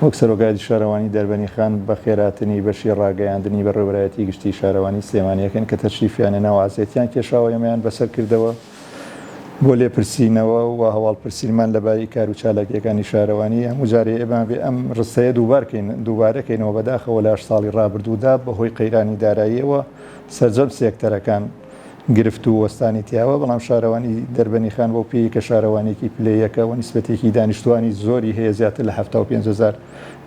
وەک سەرۆکایەتی شارەوانی دەربەنی خان بە خێراتنی بەشی ڕاگەیاندنی بە ڕێوەبەرایەتی گشتی شارەوانی سلێمانیەکەن کە تەشریفیانە ناو ئازێتیان کێشاوە ئێمەیان بەسەر کردەوە بۆ لێپرسینەوە و هەواڵپرسیمان لەباری کار و چالاکیەکانی شارەوانی هەموو جارێ ئێمە بێ ئەم ڕستەیە دووبارەکەینەوە بەداخەوە لە 8 ساڵی ڕابردوودا بەهۆی قەیرانی داراییەوە سەرجەم سێکتەرەکان گرفت و وەستانی تیاوە بەڵام شارەوانی دەربەنی خان بۆ پێی کە شارەوانێکی پلەیەکەوە نیسبەتێکی دانیشتوانی زۆری هەیە زیاتر لە 75,000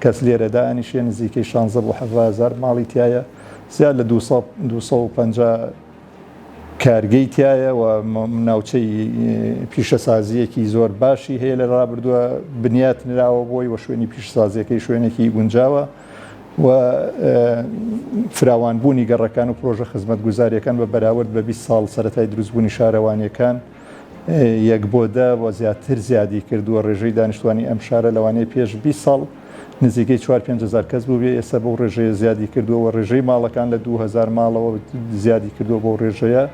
کەس لێرەدا ئەنیشێ نزیکەی 16 بۆ 17,000 ماڵی تایە زیاد لە 250 کارگەی تایە و ناوچەی پیشەسازیەکی زۆر باشی هەیە لە ڕابردووە بنیات نراوە بۆی وە شوێنی پیشسازیەکەی شوێنێکی گونجاوە و فراوانبوونی گەڕەکان و پرۆژە خزمەت گوزاریەکان بە بەراورد بە 20 ساڵ سەرەتای دروستبوونی شارەوانیەکان 1/10 و زیاتر زیادی کردووە ڕێژەی دانیشتوانی ئەم شارە لەوانەیە پێش 20 ساڵ نزیکەی 4-5,000 کەس بوو بێ ئێستا بەو ڕێژەیە زیادی کردووە ڕێژەی ماڵەکان لە 2,000 ماڵەوە زیادی کردووە بۆ ڕێژەیە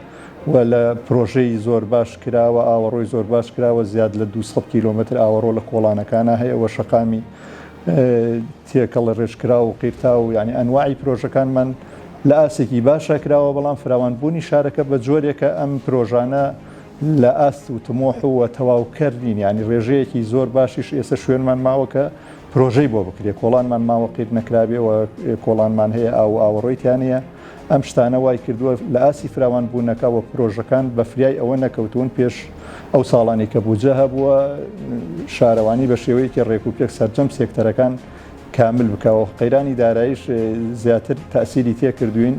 و لە پرۆژەی زۆر باش کراوە ئاوەڕۆی زۆر باش کراوە زیاد لە 200 کیلۆمتر ئاوەڕۆ لە کۆڵانەکانە هەیە وە شەقامی تێکەڵ ڕێژکرا و قیرتا و یعنی ئەنواعی پرۆژەکانمان لە ئاسێکی باشە کراوە بەڵام فراوانبوونی شارەکە بە جۆرێکە ئەم پرۆژانە لە ئاست و تمۆح و تەواوکردین ینی ڕێژەیەکی زۆر باشیش ئێستا شوێنمان ماوەکە پرۆژەی بۆ بکرێت کۆڵانمان ماوە قیر نەکرابێەوە کۆڵانمان هەیە ئاوەڕۆیتیانەیە ئەم شتانە وای کردووە لە ئاسی فراوانبوونەکەەوە پرۆژەکان بە فریای ئەوە نەکەوتون پێش ئەو ساڵانی کە بووجە هەبووە شارەوانی بە شێوەیەکی ڕێک و پێک سەرجەم سێکتەرەکان کامل بکەوە قەیرانی داراییش زیاتر تەسیری تێکردوین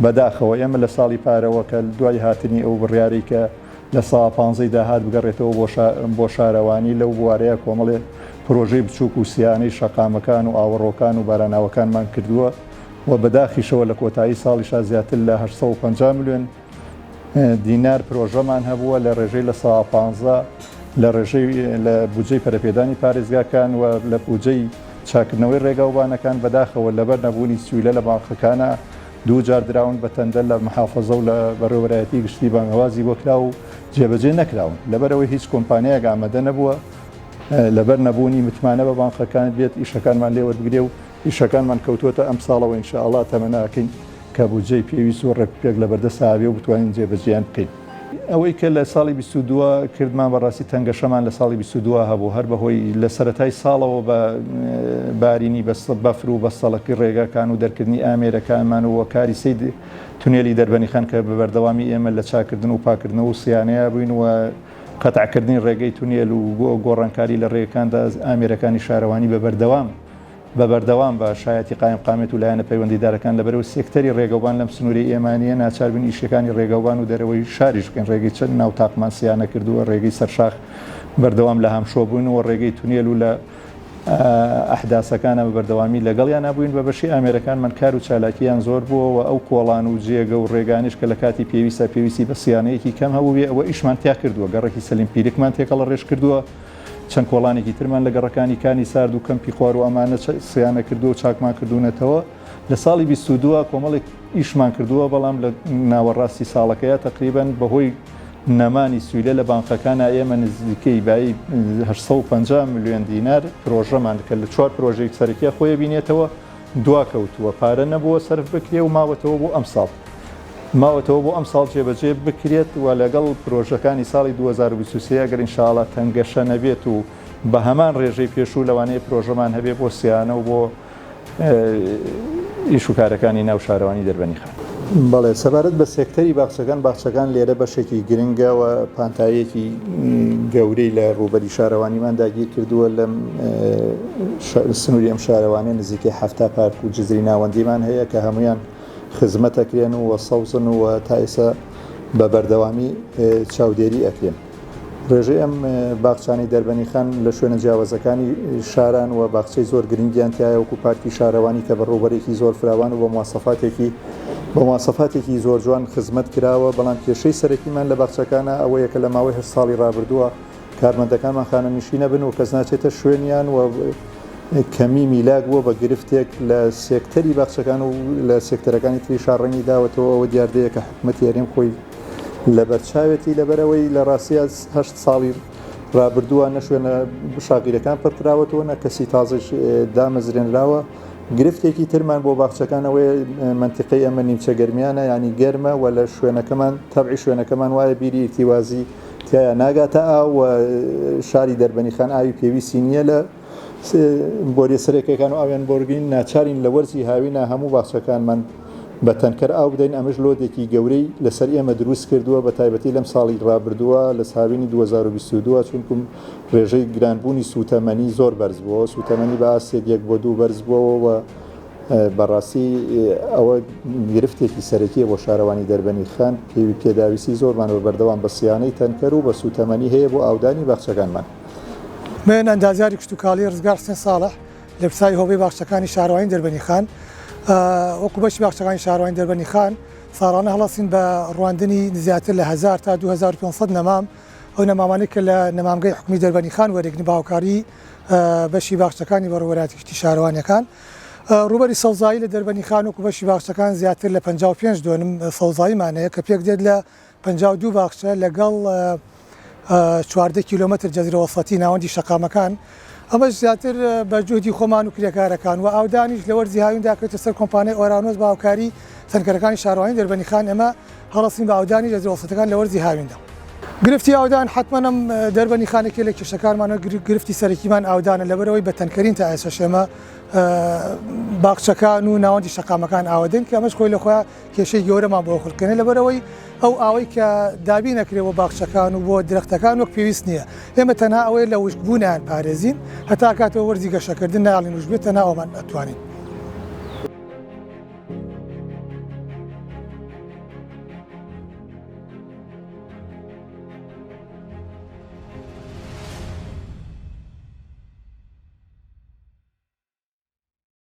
بەداخەوە ئێمە لە ساڵی پارەوە کە دوای هاتنی ئەو بڕیاری کە لە سا 15 داهات بگەڕێتەوە بۆ شارەوانی لەو بوارەیە کۆمەڵێ پرۆژەی بچووک و سیانەی شەقامەکان و ئاوەڕۆکان و باراناوەکانمان کردووە و بەداخیشەوە لە کۆتایی ساڵیشا زیاتر لە 850 میلیۆن دینار پرۆژەمان هەبووە لە ڕێژەی لە سا 15 لە ڕێژەی لە بودجەی پەرەپێدانی پارێزگاکان و لە بودجەی چاکردنەوەی ڕێگاوبانەکان بەداخەوە لەبەر نەبوونی سویلە لە بانقەکانە دوو جار دراون بە تەندە لە محافەزە و لە بەڕێوەبەرایەتی گشتی بانگەوازی بۆ کرا و جێبەجێ نەکراون لەبەرەوەی هیچ کۆمپانیایەک ئامادە نەبووە لەبەر نەبوونی متمانە بە بانقەکان بێت ئیشەکانمان لێوەربگرێ و ئیشەکانمان کەوتوتە ئەم ساڵەوە ئینشاءڵڵا تەمەناکەین کە بودجەی پێویست و ڕێکپێک لە بەردەساوێ و بتوانین جێبەجێیان بکەین. ئەوەی کە لە ساڵی 22 کردمان بەڕاستی تەنگەشەمان لە ساڵی 22 هەبوو هەر بەهۆی لە سەرەتای ساڵەوە بە بارینی بەفر و بەستەڵەکی ڕێگاکان و دەرکردنی ئامێرەکانمان و کاری سەید تونێلی دەربەنی خان کە بە بەردەوامی ئێمە لە چاکردن و پاکردنەوە و سیانەیە بووین و قەتعکردنی ڕێگەی تونێل و گۆڕانکاری لە ڕێگەکاندا ئامێرەکانی شارەوانی بە بەردەوام بە شایەتی قایم قامێت و لایەنە پەیوەندیدارەکان لەبەرەوە سێکتەری ڕێگەوبان لەم سنووری ئێمانیە ناچاربوون ئیشەکانی ڕێگەوبان و دەرەوەی شاریش بکەن ڕێگەی چەند ناو تاقمان سیانە کردووە ڕێگەی سەرشاخ بەردەوام لە هەمشۆ بوون و ڕێگەی تونێل و لە ئەحداسەکانە بە بەردەوامی لەگەڵیان نبووین بە بەشی ئامێرەکانمان کار و چالاکییان زۆر بووەوە ئەو کۆڵان و جێگە و ڕێگانیش کە لە کاتی پێویستی بە سیانەیەکی کەم هەبوو بێ ئەوە ئیشمان تیا کردووە گەڕێکی سەلیم پیرکمان تێکەڵە ڕێژ کردووە چەند کۆڵانێکی ترمان لە گەڕەکانی کانی سارد و کەمپی خوار و ئەمانە سیانە کردو و چاکمان کردوونەتەوە لە ساڵی 22 کۆمەڵێک ئیشمان کردووە بەڵام لە ناوەڕاستی ساڵەکەیە تقریبان بەهۆی نەمانی سویلە لە بانقەکانە ئێمە نزیکەی بای 850 میلیۆن دینار پرۆژەمان کە لە 4 پرۆژەی سەرەکیە خۆی بینێتەوە دواکەوتووە پارە نەبووە سەرف بکرێ و ماوەتەوە بۆ ئەم ساڵ بۆ ئەم ساڵ جێبەجێ بکرێت و لەگەڵ پرۆژەکانی ساڵی 2023 گەر ئینشاءڵڵا تەنگەشە نەبێت و بە هەمان ڕێژەی پێشوو لەوانەیە پرۆژەمان هەبێ بۆ سیانە و بۆ ئیش و کارەکانی ناو شارەوانی دەربەنی خان. بەڵێ سەبارەت بە سێکتەری باخچەکان لێرە بەشێکی گرنگە و پانتایەکی گەورەی لە ڕووبەری شارەوانیمان داگیر کردووە لەم سنووری ئەم شارەوانێ نزیکەی 7 پارک و جزری ناوەندیمان هەیە کە هەمویان خزمەتەکرێن و سەوزن و تا ئێستا بە بەردەوامی چاودێری ئەکرێن. ڕێژەی ئەم باخچانی دەربەنی خان لە شوێنە جیاوازەکانی شاران و باخچەی زۆر گرنگیان تایە وەکو پارکی شارەوانی کە بە ڕووبەرێکی زۆر فراوان و بە مواصفاتێکی زۆر جوان خزمەت کراوە بەڵام کێشەی سەرەکیمان لە باخچەکانە ئەوەیە کە لە ماوەی 8 ساڵی ڕابردووە کارمەندەکانمان خانەنشینە بن و کەس ناچێتە شوێنیان و کەمی میلاک بووە بە گرفتێک لە سێکتەری باخچەکان و لە سێکتەرەکانی تری شاڕەنگی داوەتەوە ئەوە دیاردەیە کە حکومەتی هەرێم خۆی لە بەرچاوێتی لەبەرەوەی لە ڕاستیە 8 ساڵی ڕابردووە نە شوێنە شاگیرەکان پڕکراوەتەوە نە کەسی تازەش دامەزرێنراوە. گرفتێکی ترمان بۆ باخچەکانەوەی منتیقی ئەمە نیمچە گەرمیانە ینی گەرمە و لە شوێنەکەمان تەبعی شوێنەکەمان وایە بیری ئیرتیوازی تایە ناگاتە ئاو و شاری دەربەنیخان ئاوی پێویستی نییە لە بۆریە سەرەکەەکان و ئاویان بۆرگین ناچارین لە وەرزی هاوینە هەموو باخچەکانمان بە تەنکەر ئاو بدەین. ئەمەش لۆدێکی گەورەی لەسەر ئێمە دروست کردووە بە تایبەتی لەم ساڵی ڕابردووە لە هاوینی 2022 چونکم ڕێژەی گرانبوونی سوتەمەنی زۆر بەرز بووە، سوتەمەنی بە ئاسێک 1 بۆ 2 بەرز بووەوە بەڕاستی ئەوە گرفتێکی سەرەکیە بۆ شارەوانی دەربەنیخان پێداویستی زۆرمانەوە بەردەوام بە سیانەی تەنکەر و بە سوتەمەنی هەیە بۆ ئاودانی باخچەکانمان. من ئەندازیاری کشتتوکاڵی ڕزگار سێ ساڵە لە پرسای هۆبەی باخچەکانی شارەوانی دەربەنیخان وەکو بەشی باخچەکانی شارەوانی دەربەنیخان ساڵانە هەڵەسین بە ڕواندنی زیاتر لە 1000 تا 2500 نەمام ئەو نەمامانەی کە لە نەمامگەی حکومی دەربەنیخان وەرەگرتنی باوکاری بەشی باخچەکانی بەڕێوەبەری گشتی شارەوانیەکان. ڕوبەری سەوزایی لە دەربەنیخان وەکو بەشی باخچەکان زیاتر لە 55 دۆنم سەوزاییمانەیە کە پێک دێت لە 52 باخچە لەگەڵ 14 کیلومتر جەزیرە وەسەطی ناوەندی شەقامەکان. ئەمەش زیاتر بە جوهدی خۆمان و کرێکارەکان و ئاودانیش لە وەرزی هاویندا کردێتە سەر کۆمپانیای ئۆرانۆز باوکاری تەنکەرەکانی شارەوانی دەربەنیخان ئێمە هەڵەسین بە ئاودانی جەزیرە وەسەطەکان لە وەرزی هاویندا. گرفتی ئاودان حتمەنم دەربەنیخانێکی لە کێشەکانمانە گرفتی سەرەکیمان ئاودانە لەبەرەوەی بە تەنکەرین تا ئێستا ئێمە باخچەکان و ناوەندی شەقامەکان ئاودەن کە ئەمەش خۆی لەخۆیان کێشەی گەورەمان بۆ خولکردنە لەبەرەوەی ئەو ئاوەی کە دابی نەکرێەوە باخچەکان و بۆ درەختەکان وەک پێویست نییە. ئێمە تەنها ئەوەیە لە وشکبوونیان پارێزین هەتا کاتەوە وەرزی گەشەکردن ناڵین وشبێت تەنها ئەومان ئەتوانین.